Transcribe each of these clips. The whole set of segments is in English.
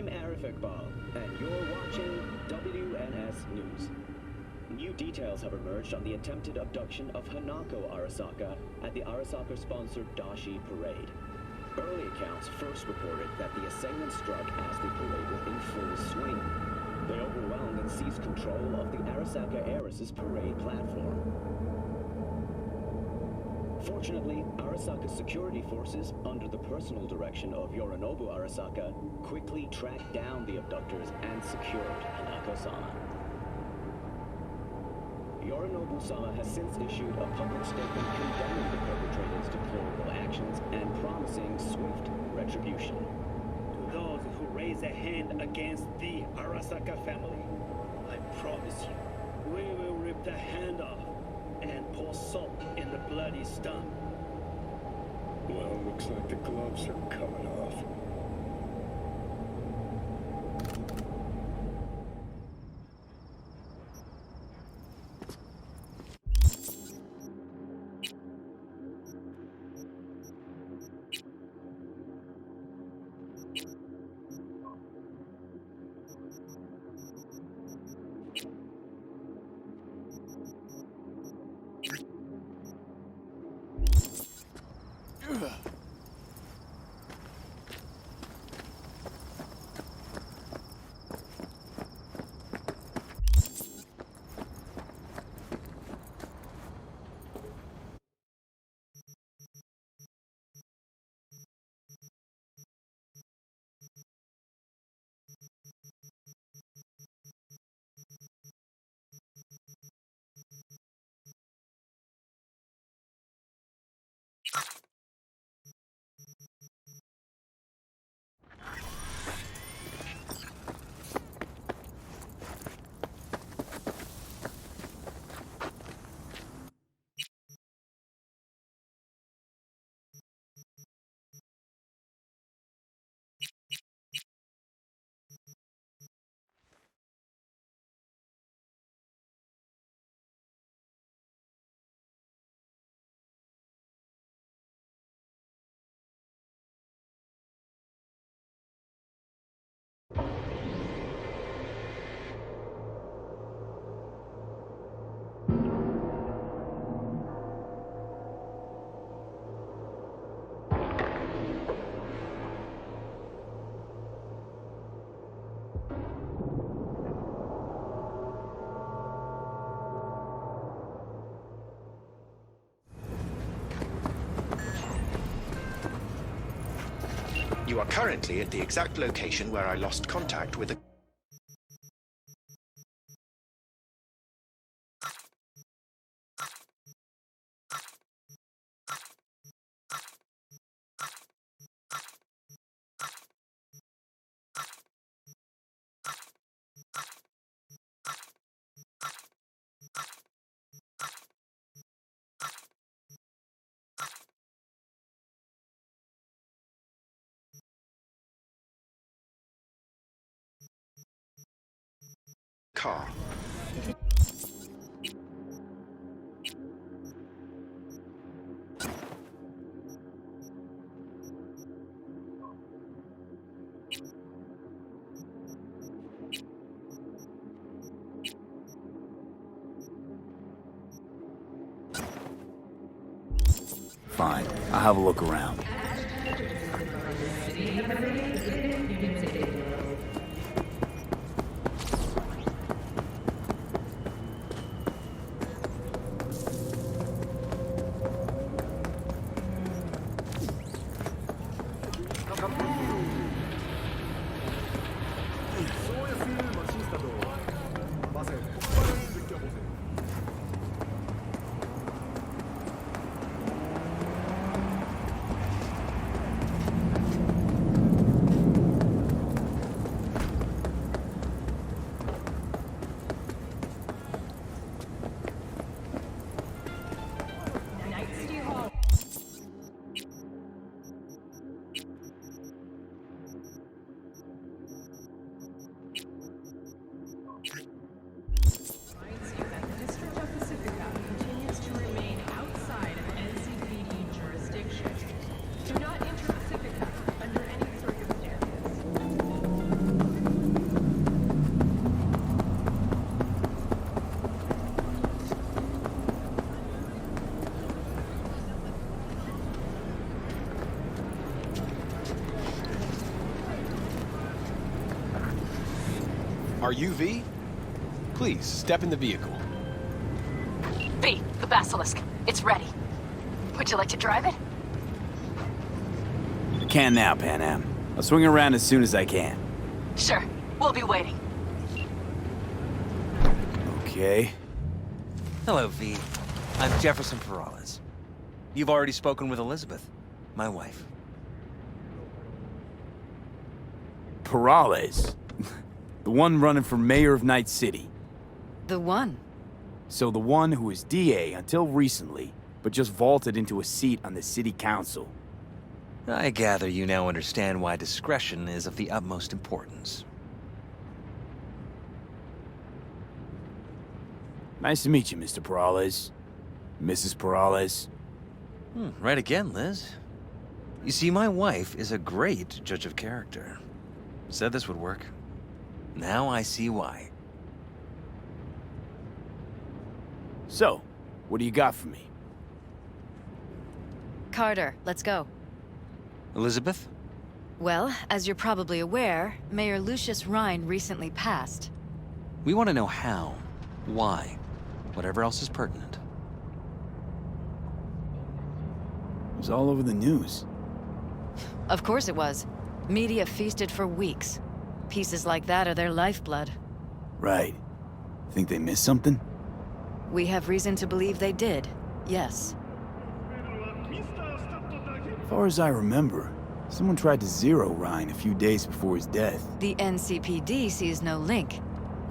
I'm Arif Iqbal, and you're watching WNS News. New details have emerged on the attempted abduction of Hanako Arasaka at the Arasaka-sponsored Dashi Parade. Early accounts first reported that the assailants struck as the parade was in full swing. They overwhelmed and seized control of the Arasaka heiress's parade platform. Fortunately, Arasaka's security forces, under the personal direction of Yorinobu Arasaka, quickly tracked down the abductors and secured Hanako-sama. Yorinobu-sama has since issued a public statement condemning the perpetrators' deplorable actions and promising swift retribution. To those who raise a hand against the Arasaka family, I promise you, we will rip the hand off and pour salt in the bloody stump. Well, looks like the gloves are coming off. You are currently at the exact location where I lost contact with a... car. Fine, I'll have a look around. Are you V? Please, step in the vehicle. V, the Basilisk. It's ready. Would you like to drive it? I can now, Pan Am. I'll swing around as soon as I can. Sure. We'll be waiting. Okay. Hello, V. I'm Jefferson Peralez. You've already spoken with Elizabeth, my wife. Peralez? The one running for mayor of Night City. The one? So the one who was DA until recently, but just vaulted into a seat on the city council. I gather you now understand why discretion is of the utmost importance. Nice to meet you, Mr. Peralez. Mrs. Peralez. Right again, Liz. You see, my wife is a great judge of character. Said this would work. Now I see why. So, what do you got for me? Carter, let's go. Elizabeth? Well, as you're probably aware, Mayor Lucius Rhine recently passed. We want to know how, why, whatever else is pertinent. It was all over the news. Of course it was. Media feasted for weeks. Pieces like that are their lifeblood. Right. Think they missed something? We have reason to believe they did, yes. As far as I remember, someone tried to zero Rhine a few days before his death. The NCPD sees no link.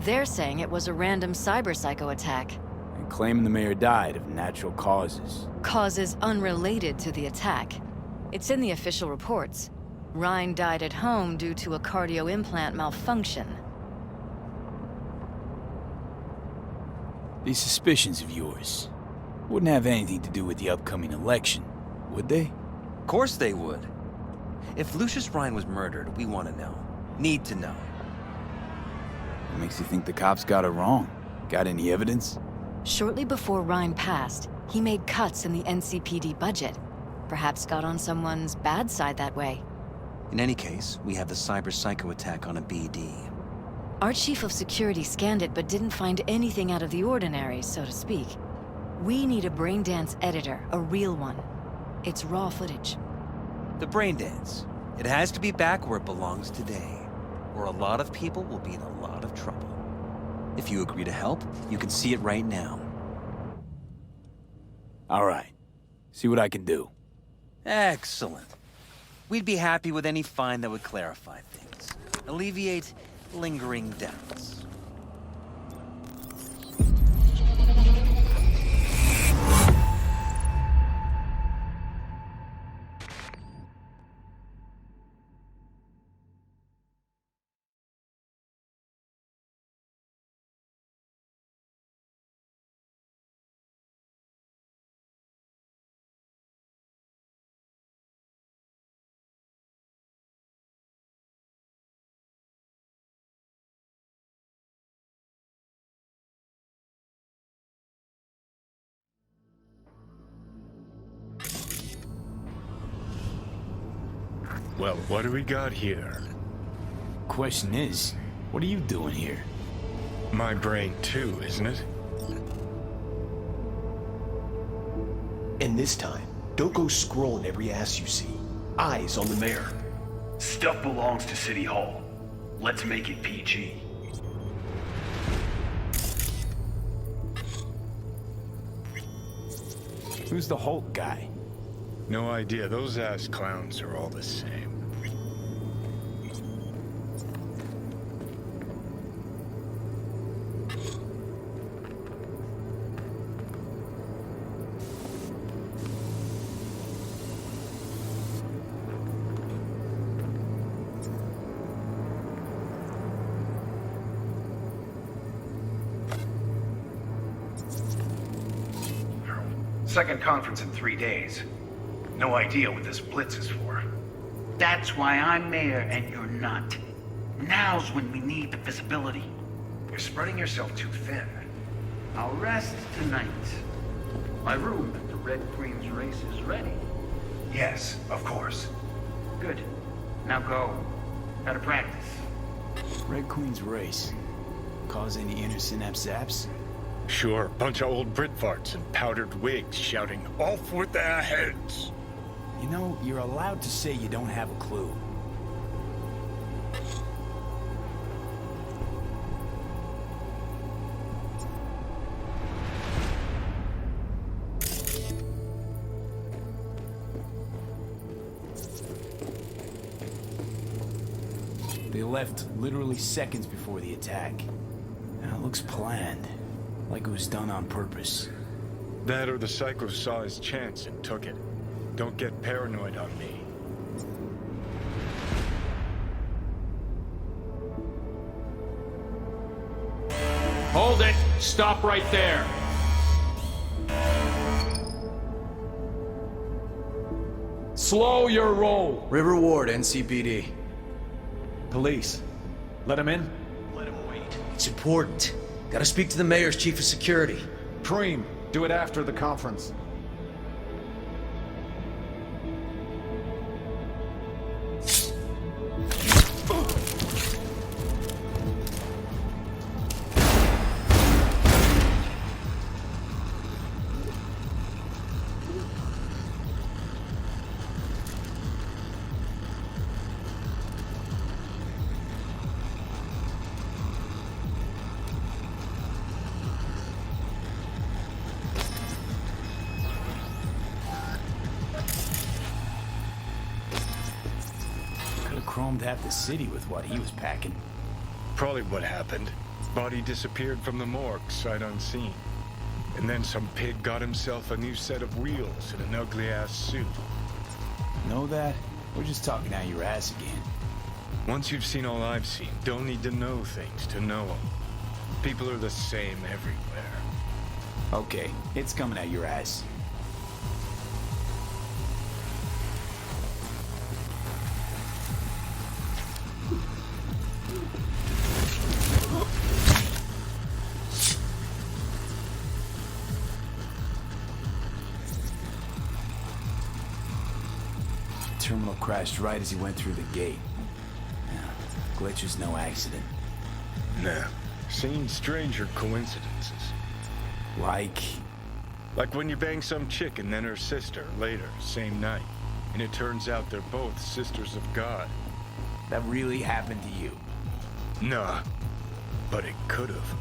They're saying it was a random cyber-psycho attack. And claiming the mayor died of natural causes. Causes unrelated to the attack. It's in the official reports. Rhine died at home due to a cardio implant malfunction. These suspicions of yours wouldn't have anything to do with the upcoming election, would they? Of course they would. If Lucius Rhine was murdered, we want to know. Need to know. What makes you think the cops got it wrong? Got any evidence? Shortly before Rhine passed, he made cuts in the NCPD budget. Perhaps got on someone's bad side that way. In any case, we have the cyber-psycho attack on a BD. Our chief of security scanned it but didn't find anything out of the ordinary, so to speak. We need a braindance editor, a real one. It's raw footage. The braindance. It has to be back where it belongs today, or a lot of people will be in a lot of trouble. If you agree to help, you can see it right now. All right. See what I can do. Excellent. We'd be happy with any find that would clarify things. Alleviate lingering doubts. Well, what do we got here? Question is, what are you doing here? My brain too, isn't it? And this time, don't go scrolling every ass you see. Eyes on the mayor. Stuff belongs to City Hall. Let's make it PG. Who's the Hulk guy? No idea. Those ass clowns are all the same. Second conference in 3 days. No idea what this blitz is for. That's why I'm mayor and you're not. Now's when we need the visibility. You're spreading yourself too thin. I'll rest tonight. My room at the Red Queen's race is ready. Yes, of course. Good. Now go. Gotta practice. Red Queen's race. cause any innocent absaps? Sure, bunch of old Brit farts in powdered wigs shouting, "Off with their heads!" You know, you're allowed to say you don't have a clue. They left literally seconds before the attack. Now, it looks planned, like it was done on purpose. That or the psycho saw his chance and took it. Don't get paranoid on me. Hold it! Stop right there! Slow your roll! River Ward, NCPD. Police. Let him in? Let him wait. It's important. Gotta speak to the mayor's chief of security. Preem, do it after the conference. Chromed half the city with what he was packing. Probably what happened. Body disappeared from the morgue, sight unseen. And then some pig got himself a new set of wheels and an ugly-ass suit. Know that? We're just talking out your ass again. Once you've seen all I've seen, don't need to know things to know them. People are the same everywhere. Okay, it's coming out your ass. Terminal crashed right as he went through the gate. Yeah, glitch was no accident. Nah, seen stranger coincidences. Like when you bang some chick and then her sister later, same night. And it turns out they're both sisters of God. That really happened to you? Nah, but it could've.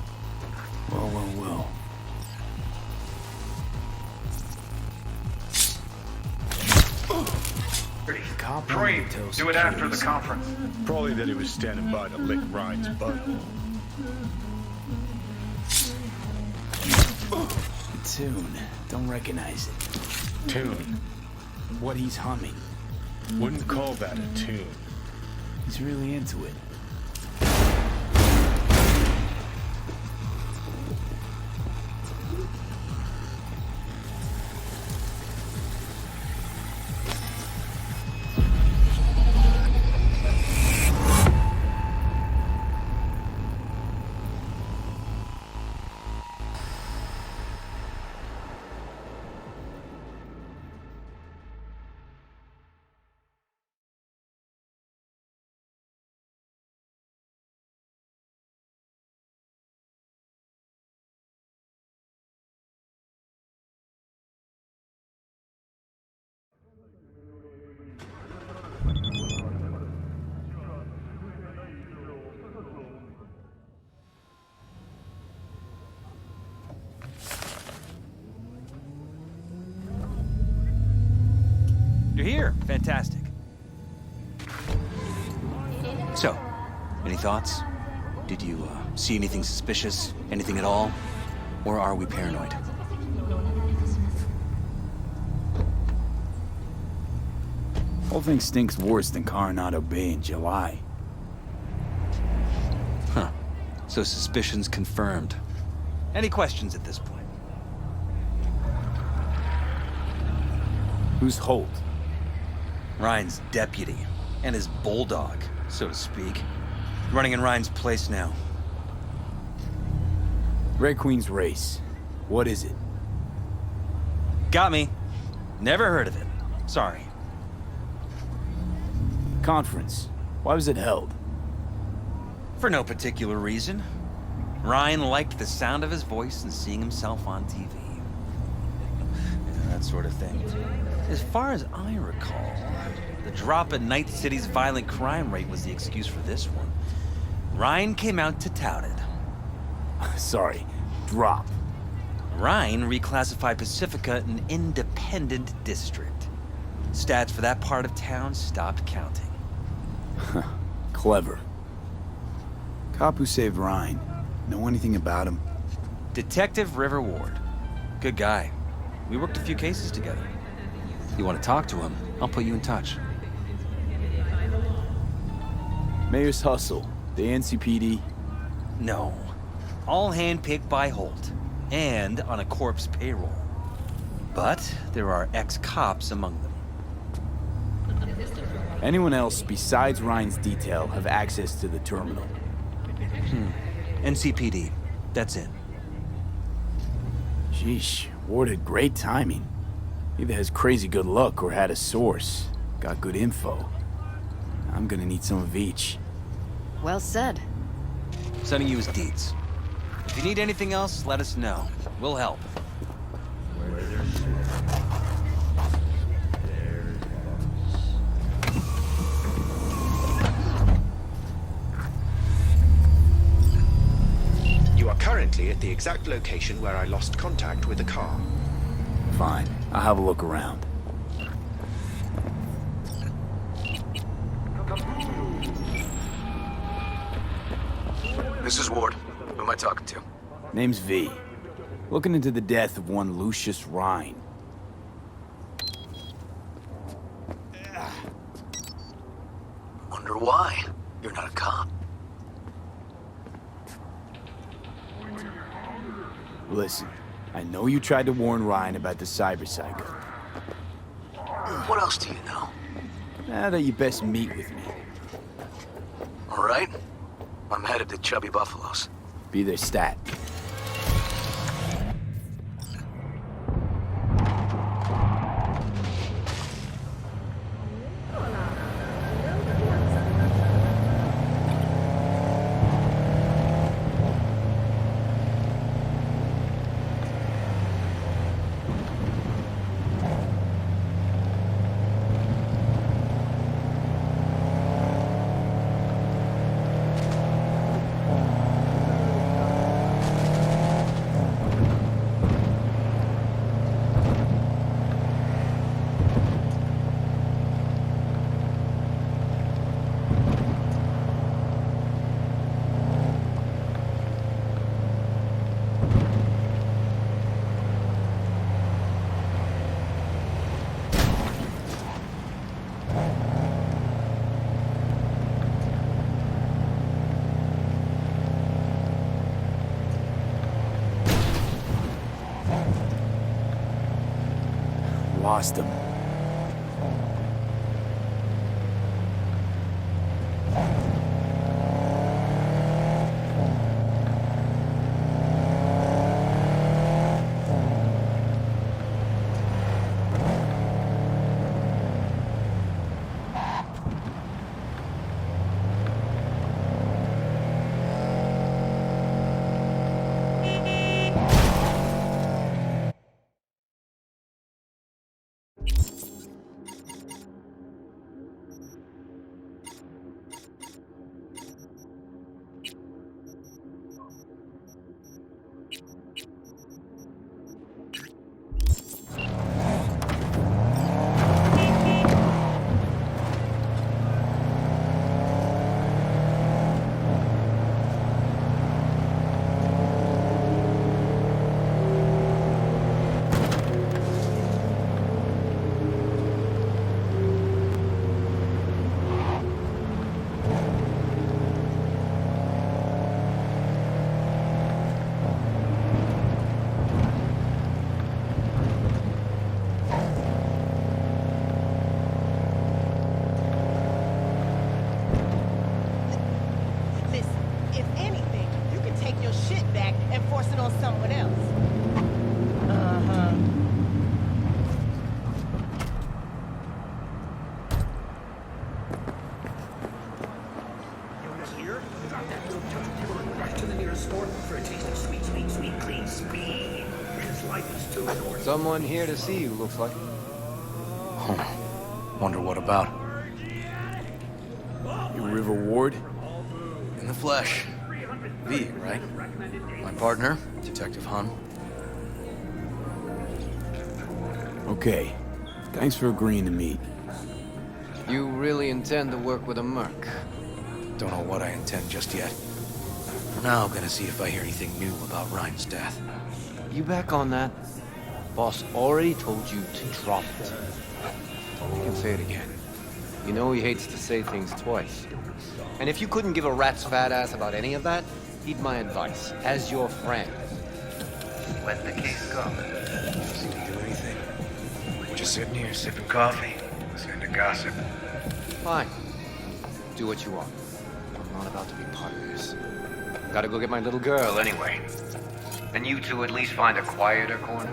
Well. Preem, do it after the conference. Probably that he was standing by to lick Ryan's butthole. The tune. Don't recognize it. Tune? What he's humming. Wouldn't call that a tune. He's really into it. You're here. Fantastic. So, any thoughts? Did you see anything suspicious? Anything at all? Or are we paranoid? Whole thing stinks worse than Coronado Bay in July. Huh. So suspicions confirmed. Any questions at this point? Who's Holt? Ryan's deputy. And his bulldog, so to speak. Running in Ryan's place now. Red Queen's race. What is it? Got me. Never heard of it. Sorry. Conference. Why was it held? For no particular reason. Ryan liked the sound of his voice and seeing himself on TV. That sort of thing. As far as I recall, the drop in Night City's violent crime rate was the excuse for this one. Ryan came out to tout it. Sorry, drop. Ryan reclassified Pacifica an independent district. Stats for that part of town stopped counting. Clever. Cop who saved Ryan. Know anything about him? Detective River Ward. Good guy. We worked a few cases together. You want to talk to him? I'll put you in touch. Mayor's Hustle. The NCPD? No. All handpicked by Holt. And on a corpse payroll. But there are ex-cops among them. Anyone else besides Ryan's detail have access to the terminal? NCPD. That's it. Sheesh, Ward had great timing. Either has crazy good luck or had a source. Got good info. I'm gonna need some of each. Well said. Sending you his deeds. If you need anything else, let us know. We'll help. You are currently at the exact location where I lost contact with the car. Fine, I'll have a look around. This is Ward. Who am I talking to? Name's V. Looking into the death of one Lucius Rhine. Wonder why? You're not a cop. Listen, I know you tried to warn Ryan about the cyber psycho. What else do you know? Now that you best meet with me. All right. I'm headed to Chubby Buffaloes. Be their stat. Lost him. speed. His life is too short. Someone here to see you, looks like. Wonder what about. You River Ward? In the flesh. V, right? My partner, Detective Hun. Okay. Thanks for agreeing to meet. You really intend to work with a merc? Don't know what I intend just yet. For now, I'm gonna see if I hear anything new about Ryan's death. You back on that? Boss already told you to drop it. You can say it again. You know he hates to say things twice. And if you couldn't give a rat's fat ass about any of that, heed my advice, as your friend. Let the case go. Doesn't do anything. We're just sitting here sipping coffee, listening to gossip. Fine. Do what you want. I'm not about to be part of this. Gotta go get my little girl. Well, anyway. And you two at least find a quieter corner?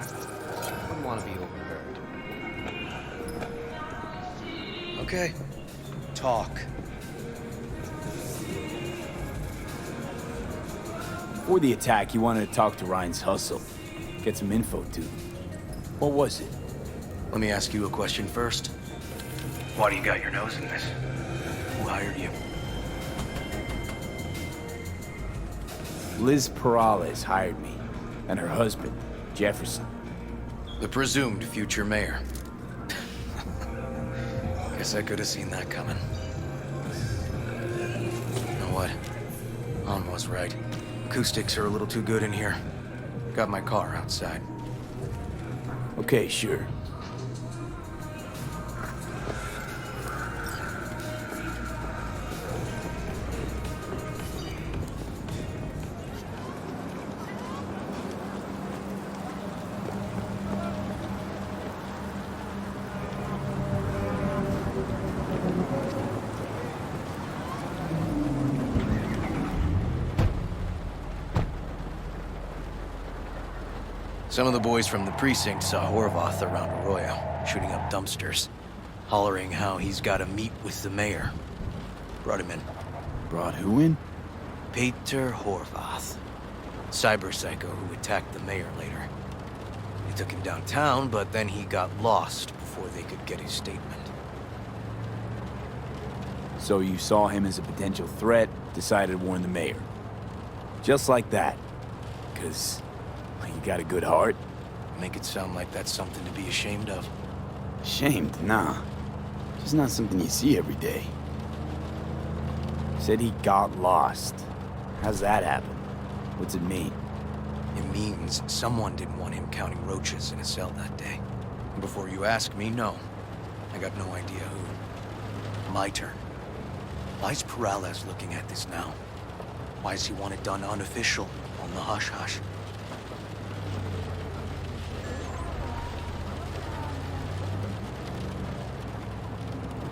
Wouldn't want to be overheard. Okay. Talk. Before the attack, you wanted to talk to Ryan's hustle. Get some info, too. What was it? Let me ask you a question first. Why do you got your nose in this? Who hired you? Liz Perales hired me, and her husband, Jefferson. The presumed future mayor. Guess I could have seen that coming. You know what? Han was right. Acoustics are a little too good in here. Got my car outside. Okay, sure. Some of the boys from the precinct saw Horvath around Arroyo, shooting up dumpsters, hollering how he's got to meet with the mayor. Brought him in. Brought who in? Peter Horvath. Cyber psycho who attacked the mayor later. They took him downtown, but then he got lost before they could get his statement. So you saw him as a potential threat, decided to warn the mayor. Just like that. 'Cause you got a good heart? Make it sound like that's something to be ashamed of. Ashamed? Nah. Just not something you see every day. Said he got lost. How's that happen? What's it mean? It means someone didn't want him counting roaches in a cell that day. And before you ask me, no. I got no idea who. My turn. Why's Perales looking at this now? Why does he want it done unofficial, on the hush-hush?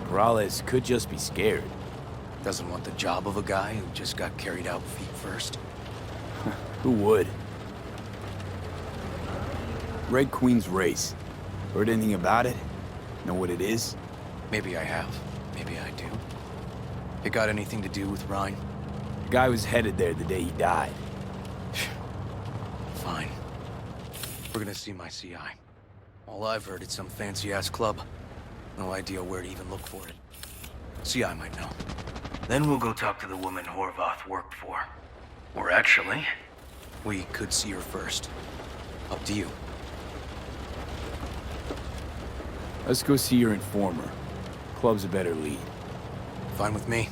Perales could just be scared. Doesn't want the job of a guy who just got carried out feet first. Who would? Red Queen's race. Heard anything about it? Know what it is? Maybe I have. Maybe I do. It got anything to do with Ryan? The guy was headed there the day he died. Fine. We're gonna see my CI. All I've heard, it's some fancy-ass club. No idea where to even look for it. CI might know. Then we'll go talk to the woman Horvath worked for. Or actually, we could see her first. Up to you. Let's go see your informer. Club's a better lead. Fine with me.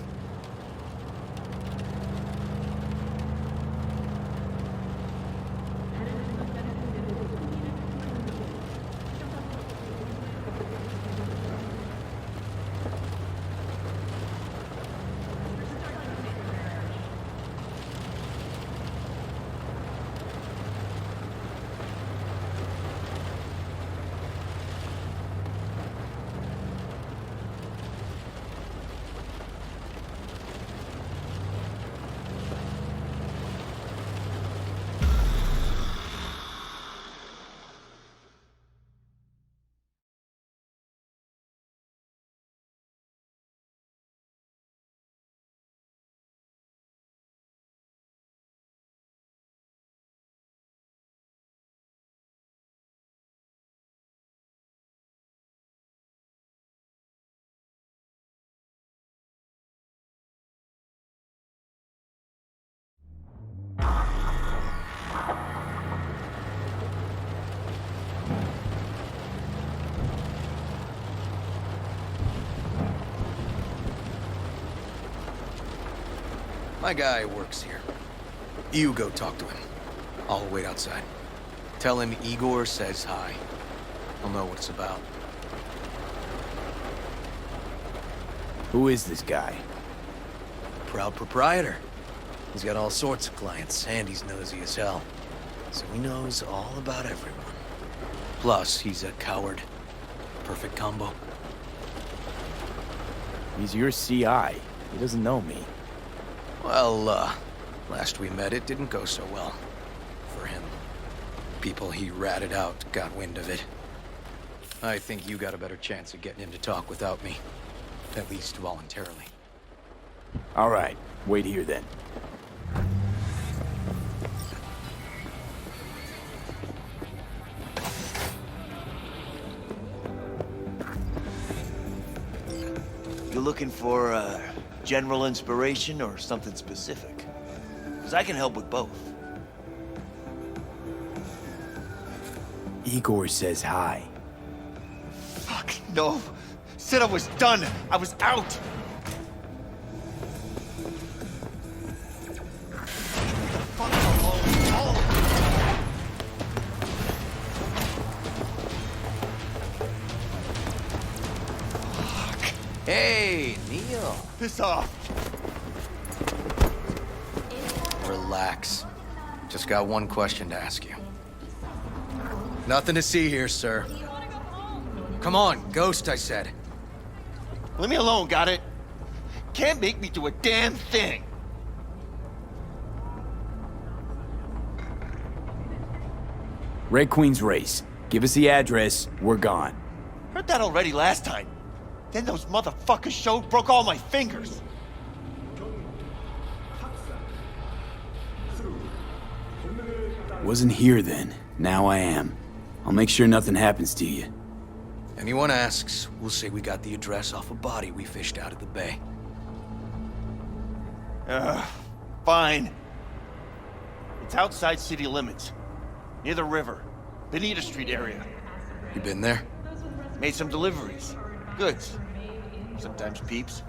My guy works here. You go talk to him. I'll wait outside. Tell him Igor says hi. He'll know what it's about. Who is this guy? Proud proprietor. He's got all sorts of clients, and he's nosy as hell. So he knows all about everyone. Plus, he's a coward. Perfect combo. He's your CI. He doesn't know me. Well, last we met, it didn't go so well. For him. People he ratted out got wind of it. I think you got a better chance of getting him to talk without me. At least voluntarily. All right, wait here then. You looking for general inspiration or something specific? Because I can help with both. Igor says hi. Fuck, no. Said I was done. I was out. Hey, Neil. Piss off. Relax. Just got one question to ask you. Nothing to see here, sir. Come on, Ghost, I said. Leave me alone, got it? Can't make me do a damn thing. Red Queen's race. Give us the address, we're gone. Heard that already last time. Then those motherfuckers showed, broke all my fingers. Wasn't here then. Now I am. I'll make sure nothing happens to you. Anyone asks, we'll say we got the address off a body we fished out of the bay. Fine. It's outside city limits. Near the river. Benita Street area. You been there? Made some deliveries. Goods. Sometimes peeps.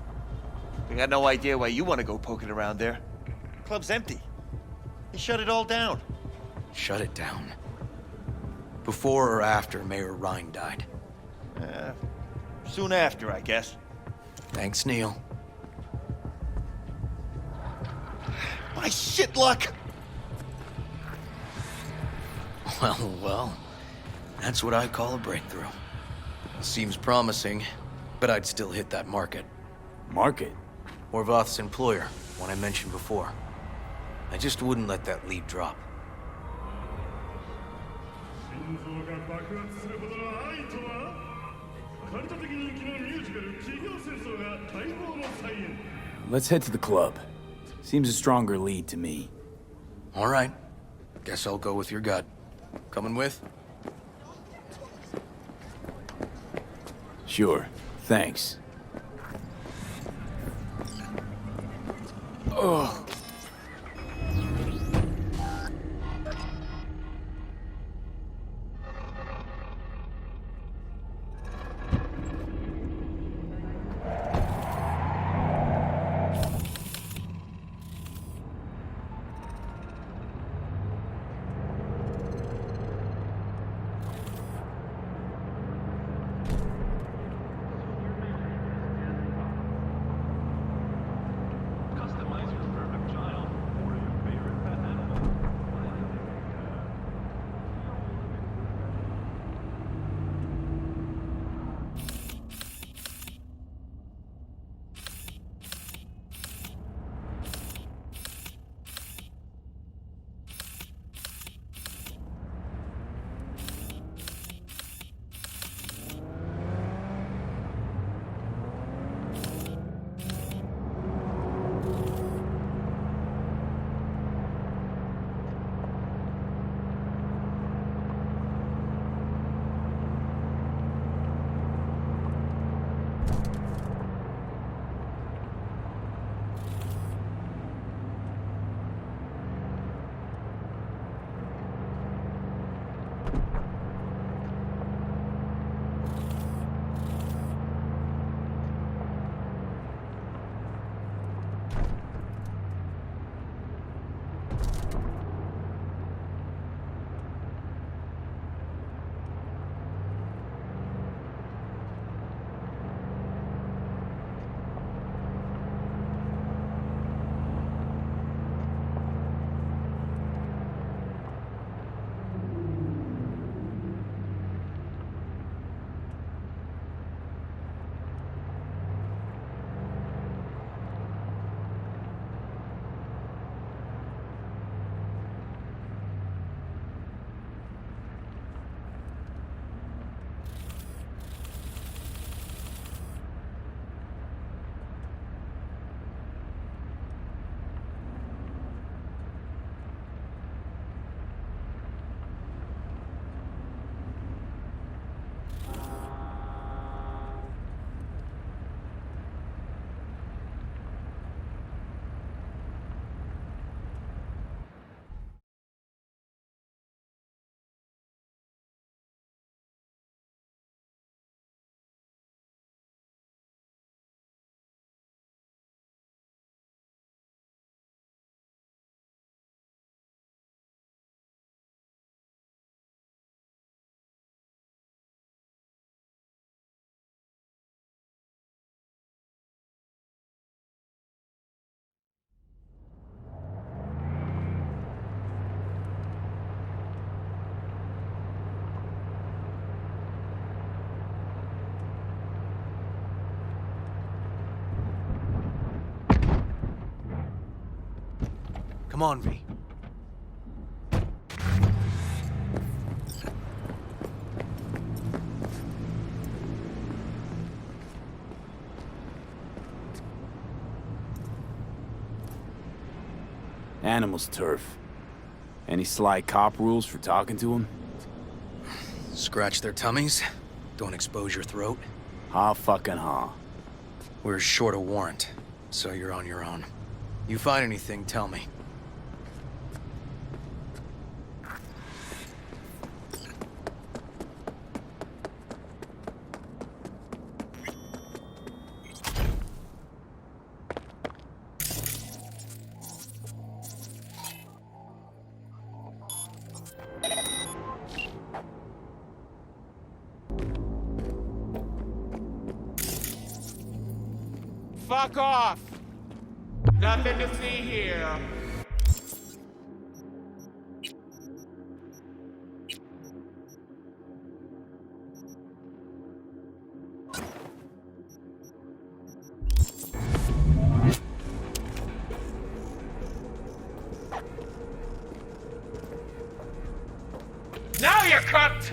I got no idea why you want to go poking around there. Club's empty. They shut it all down. Shut it down? Before or after Mayor Rhine died? Soon after, I guess. Thanks, Neil. My shit luck! Well, that's what I call a breakthrough. Seems promising, but I'd still hit that market. Market? Horvath's employer, one I mentioned before. I just wouldn't let that lead drop. Let's head to the club. Seems a stronger lead to me. All right. Guess I'll go with your gut. Coming with? Sure. Thanks. Ugh. Come on, V. Animals turf. Any sly cop rules for talking to him? Scratch their tummies. Don't expose your throat. Ha fucking ha. We're short a warrant, so you're on your own. You find anything, tell me. Fuck off! Nothing to see here. Now you're cooked!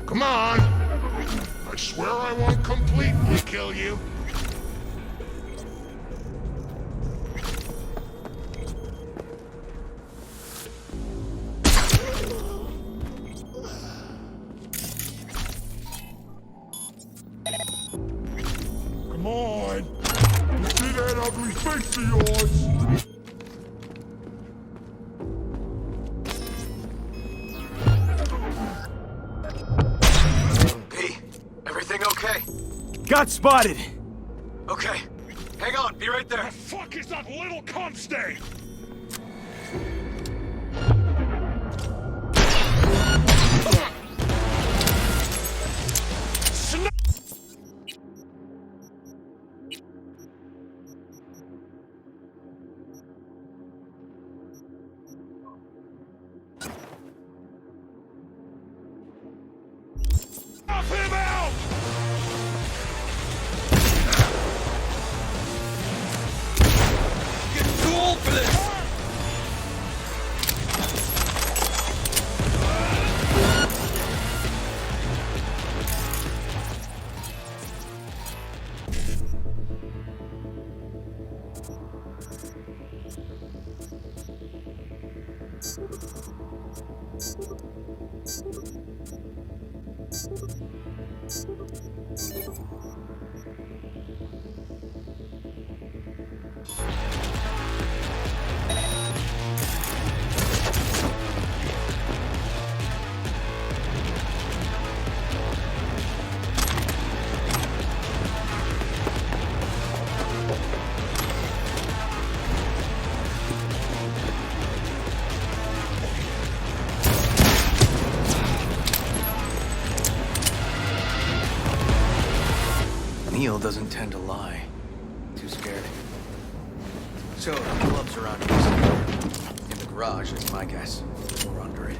Come on! I swear I won't completely kill you. Come on! You see that ugly face of yours? Got spotted! Okay. Hang on, be right there. The fuck is that little cunt stay? Knock him out! Too old for this! Neil doesn't tend to lie. Too scared. So, the club's around here. In the garage, that's my guess. Or under it.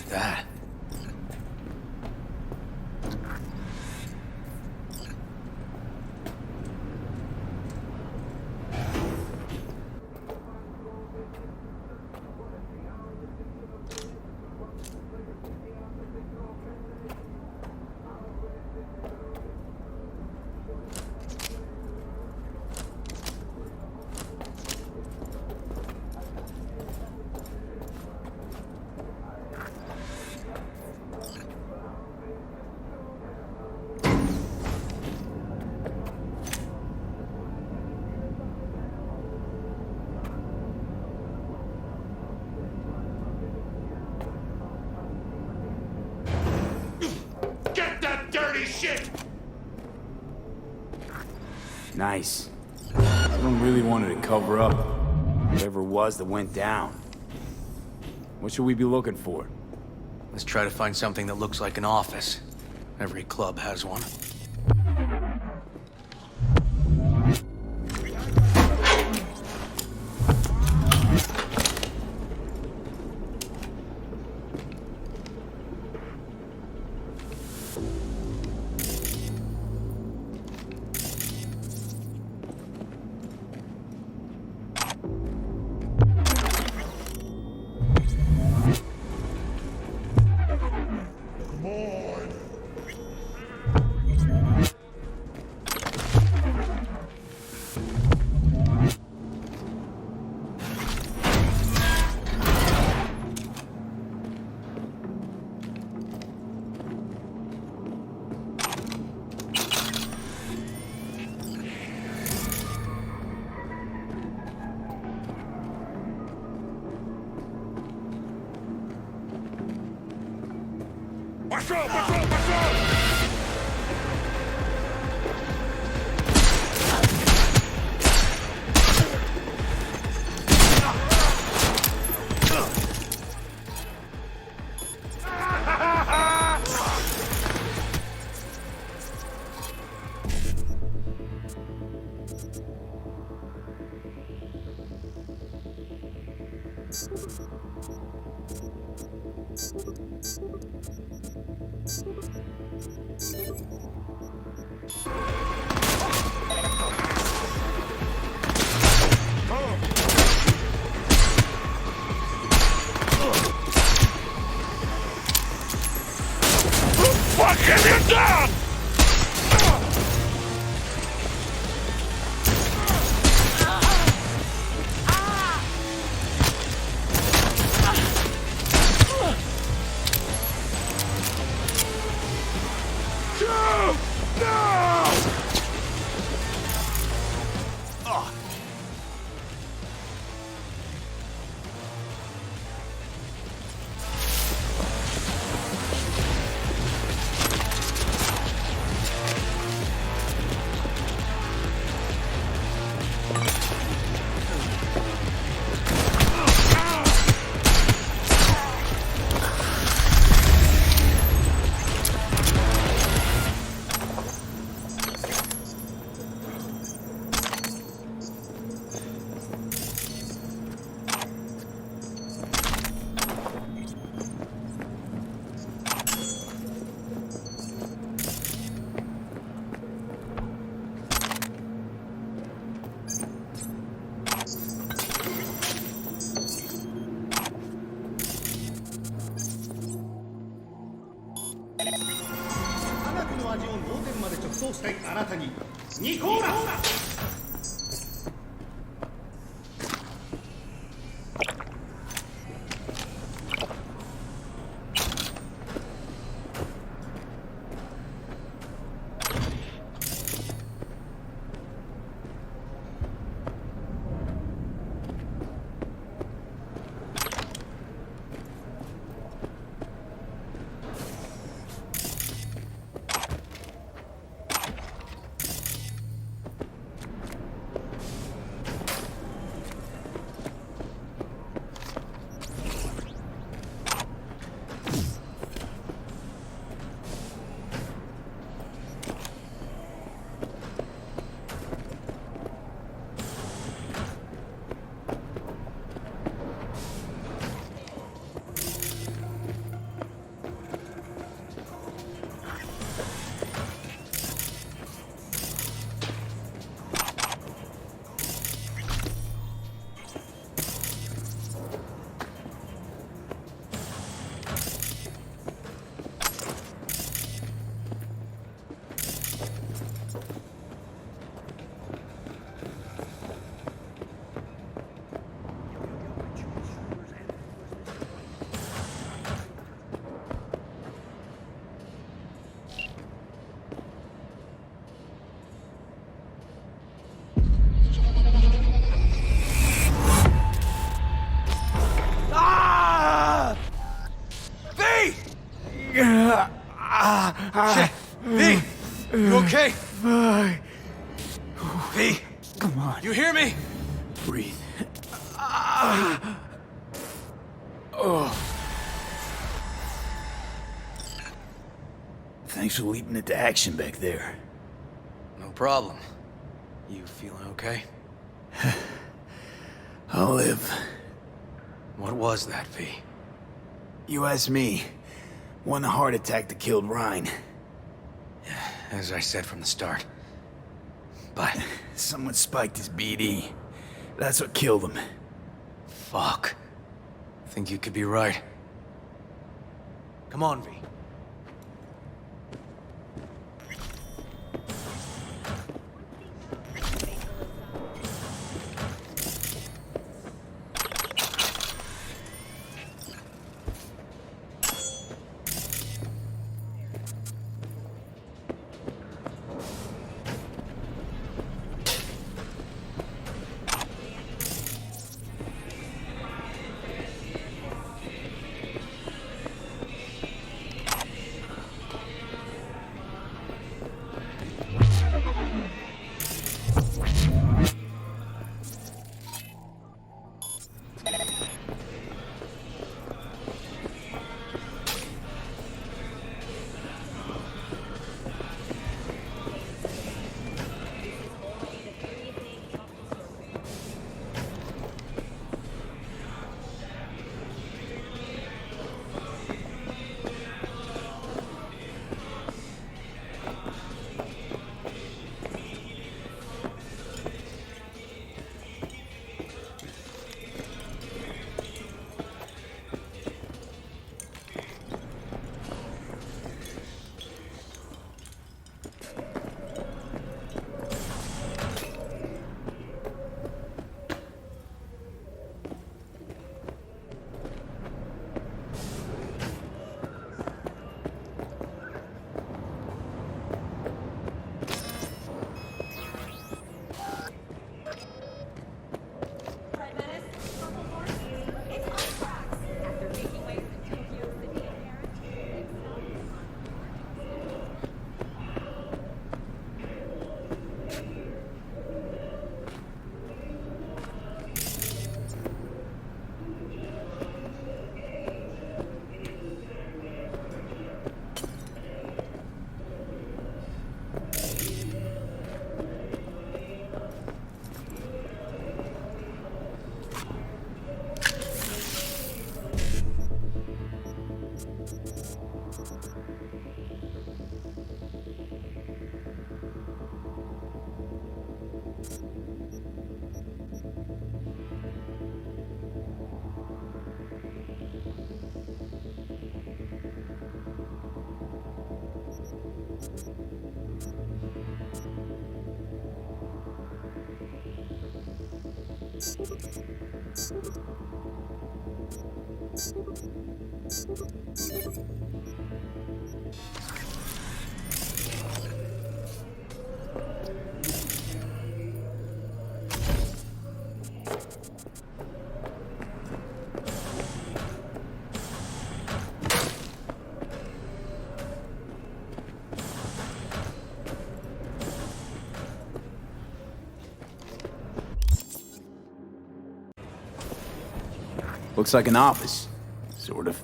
at that. Nice. Someone really wanted to cover up whatever it was that went down. What should we be looking for? Let's try to find something that looks like an office. Every club has one. V, Come on. you hear me? Breathe. Oh. Thanks for leaping into action back there. No problem. You feeling okay? I'll live. What was that, V? You asked me. One heart attack that killed Ryan. As I said from the start. But... Someone spiked his BD. That's what killed him. Fuck. I think you could be right. Come on, V. Looks like an office. Sort of.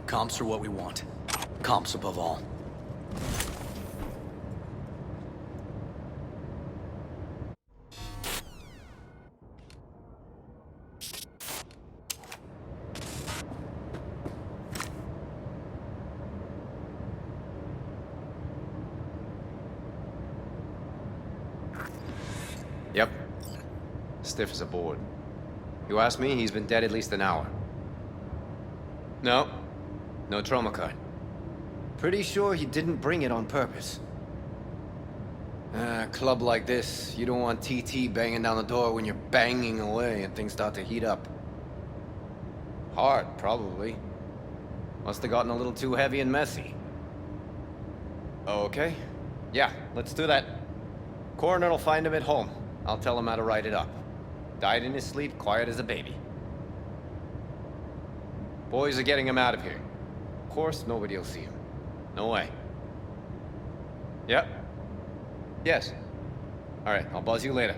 Comps are what we want. Comps above all. Yep. Stiff as a board. You ask me, he's been dead at least an hour. No. No trauma card. Pretty sure he didn't bring it on purpose. A club like this, you don't want TT banging down the door when you're banging away and things start to heat up. Hard, probably. Must have gotten a little too heavy and messy. Okay. Yeah, let's do that. Coroner will find him at home. I'll tell him how to write it up. Died in his sleep, quiet as a baby. Boys are getting him out of here. Of course, nobody will see him. No way. Yep. Yes. All right, I'll buzz you later.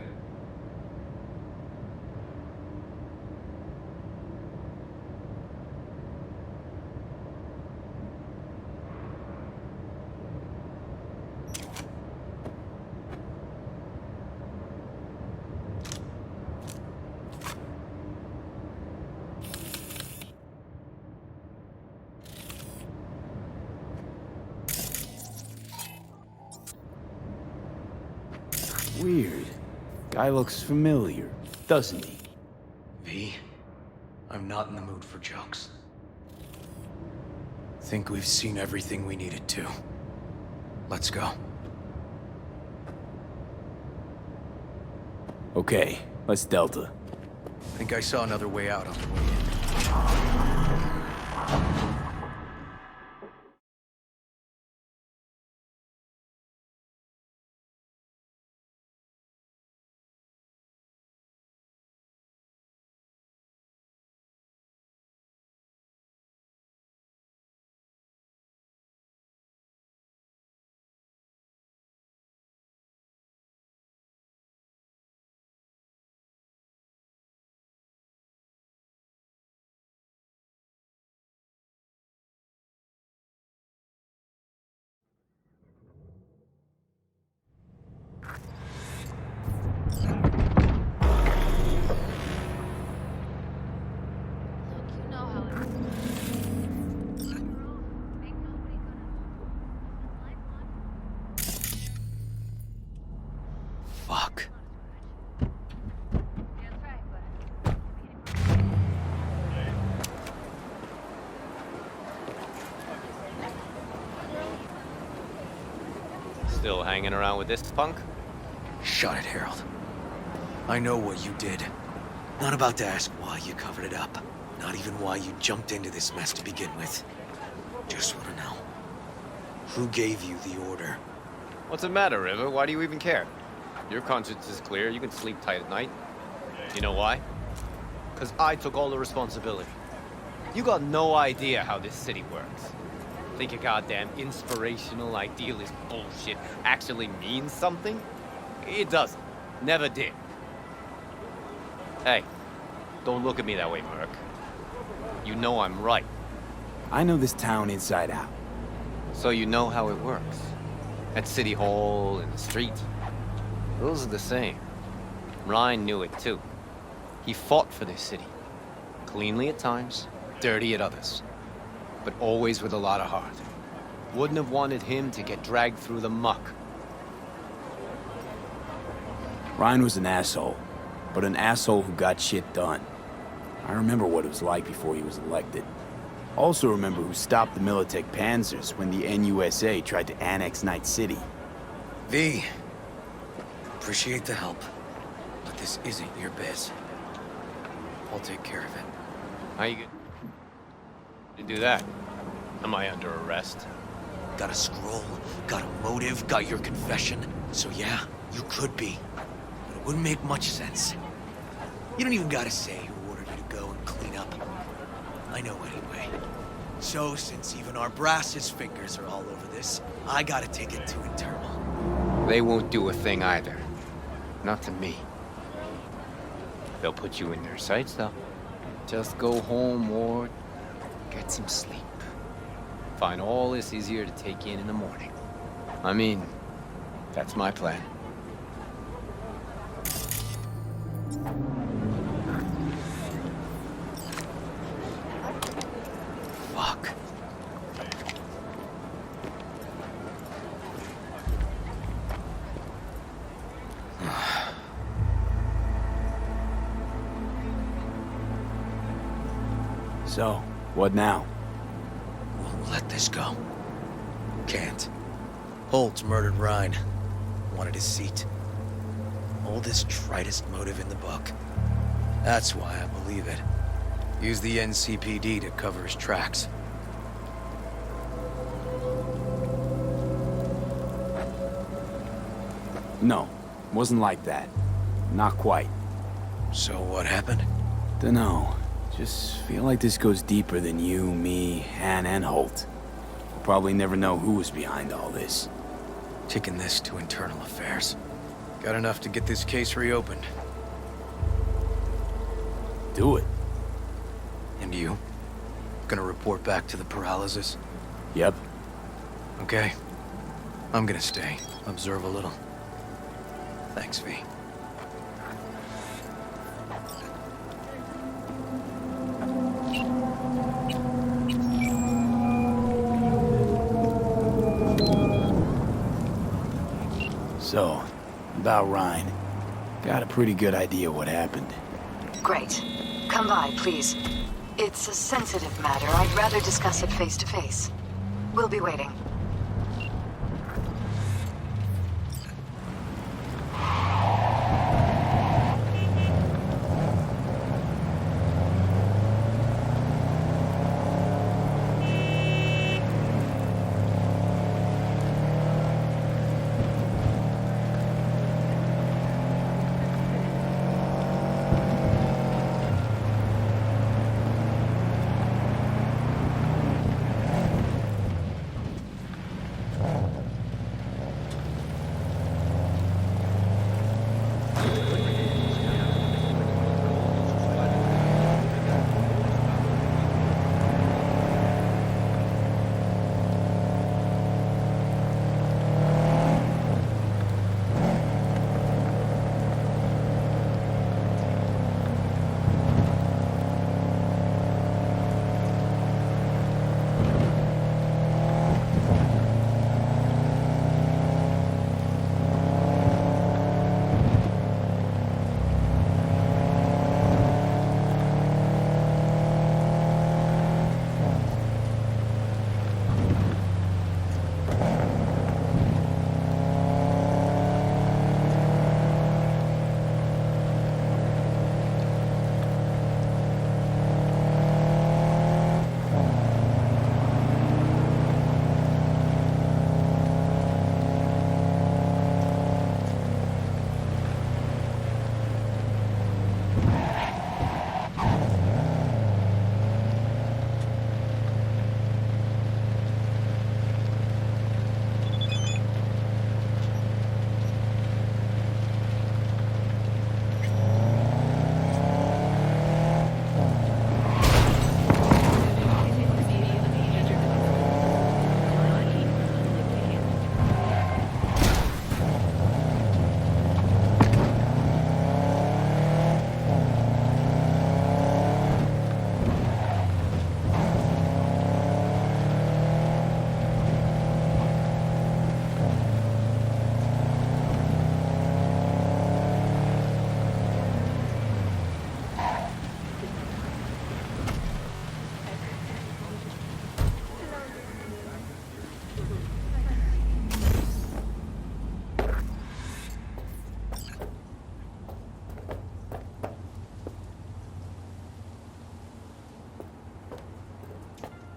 Weird. Guy looks familiar, doesn't he? V, I'm not in the mood for jokes. Think we've seen everything we needed to. Let's go. Okay, let's Delta. Think I saw another way out on the way in. Fuck. Still hanging around with this punk? Shut it, Harold. I know what you did. Not about to ask why you covered it up. Not even why you jumped into this mess to begin with. Just want to know. Who gave you the order? What's the matter, River? Why do you even care? Your conscience is clear. You can sleep tight at night. You know why? Because I took all the responsibility. You got no idea how this city works. Think your goddamn inspirational, idealist bullshit actually means something? It doesn't. Never did. Hey, don't look at me that way, Merc. You know I'm right. I know this town inside out. So you know how it works. At City Hall, in the street. Those are the same. Ryan knew it too. He fought for this city. Cleanly at times, dirty at others. But always with a lot of heart. Wouldn't have wanted him to get dragged through the muck. Ryan was an asshole, but an asshole who got shit done. I remember what it was like before he was elected. Also remember who stopped the Militech Panzers when the NUSA tried to annex Night City. V, appreciate the help, but this isn't your biz. I'll take care of it. How you get to do that? Am I under arrest? Got a scroll, got a motive, got your confession. So yeah, you could be. But it wouldn't make much sense. You don't even gotta say who ordered you to go and clean up. I know anyway. So, since even our brass's fingers are all over this, I gotta take it to internal. They won't do a thing either. Not to me. They'll put you in their sights, though. Just go home or get some sleep. Find all this easier to take in the morning. I mean, that's my plan. Fuck. So, what now? We'll let this go. Can't. Holtz murdered Ryan. Wanted his seat. Oldest, tritest motive in the book. That's why I believe it. Use the NCPD to cover his tracks. No, wasn't like that. Not quite. So what happened? Dunno. Just feel like this goes deeper than you, me, Han, and Holt. We'll probably never know who was behind all this. Taking this to internal affairs. Got enough to get this case reopened. Do it. And you? Gonna report back to the paralysis? Yep. Okay. I'm gonna stay. Observe a little. Thanks, V. So, about Ryan. Got a pretty good idea what happened. Great. Come by, please. It's a sensitive matter. I'd rather discuss it face to face. We'll be waiting.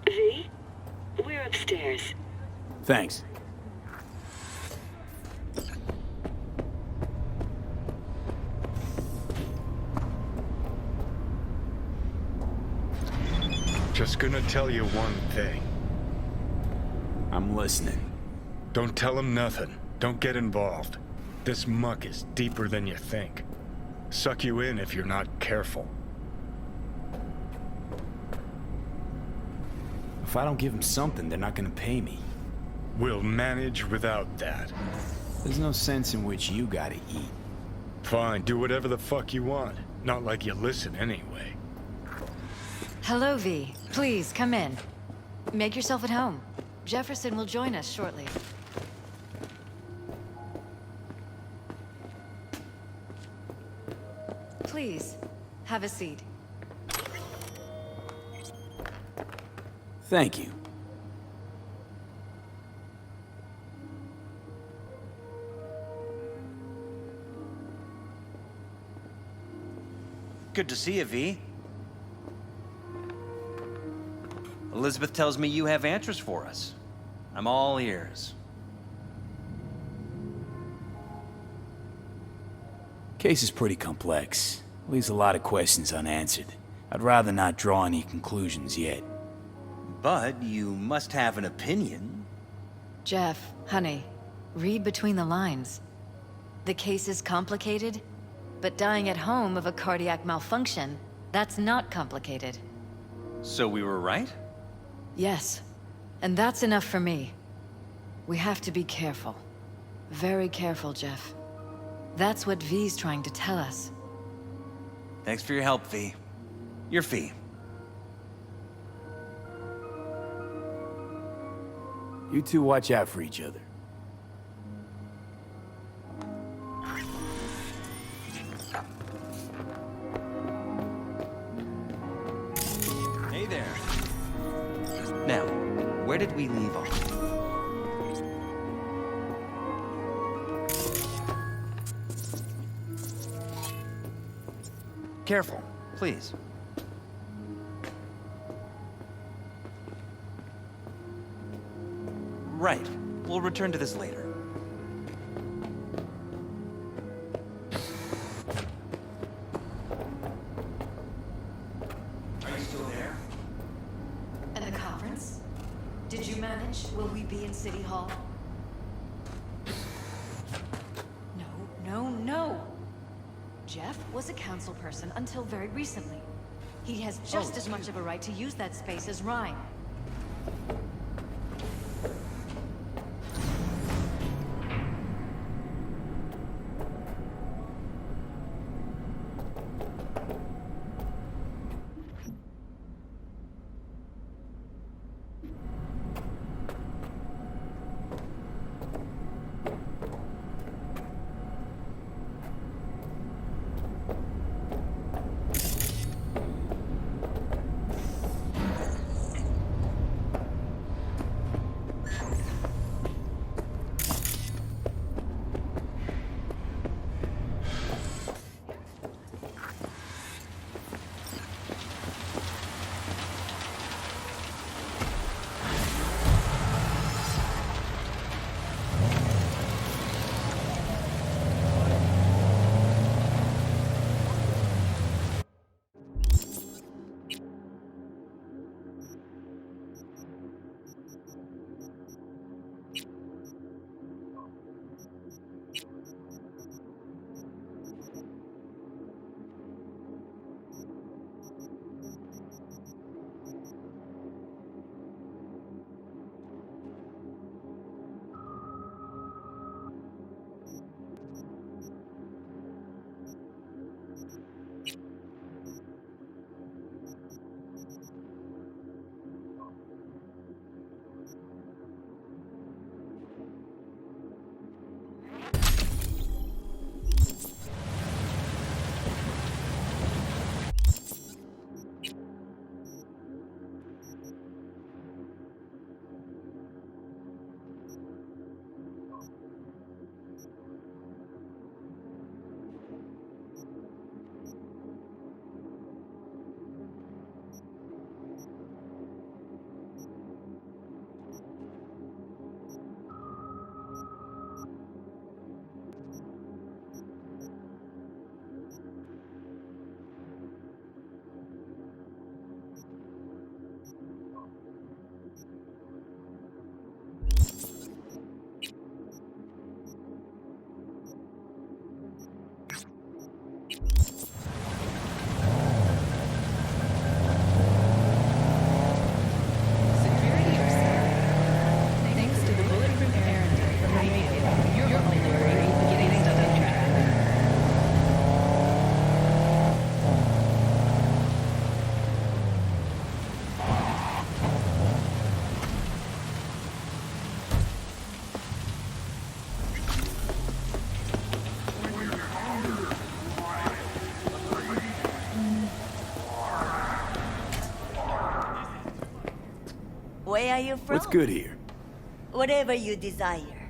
V? We're upstairs. Thanks. Just gonna tell you one thing. I'm listening. Don't tell him nothing. Don't get involved. This muck is deeper than you think. Suck you in if you're not careful. If I don't give them something, they're not gonna pay me. We'll manage without that. There's no sense in which you gotta eat. Fine, do whatever the fuck you want. Not like you listen anyway. Hello, V. Please, come in. Make yourself at home. Jefferson will join us shortly. Please, have a seat. Thank you. Good to see you, V. Elizabeth tells me you have answers for us. I'm all ears. Case is pretty complex. Leaves a lot of questions unanswered. I'd rather not draw any conclusions yet. But you must have an opinion. Jeff, honey, read between the lines. The case is complicated, but dying at home of a cardiac malfunction, that's not complicated. So we were right? Yes, and that's enough for me. We have to be careful. Very careful, Jeff. That's what V's trying to tell us. Thanks for your help, V. Your fee. You two watch out for each other. Hey there. Now, where did we leave off? Careful, please. Right. We'll return to this later. Are you still there? And the conference? Did you manage? Will we be in City Hall? No. Jeff was a council person until very recently. He has just as much of a right to use that space as Ryan. Where are you from? What's good here? Whatever you desire.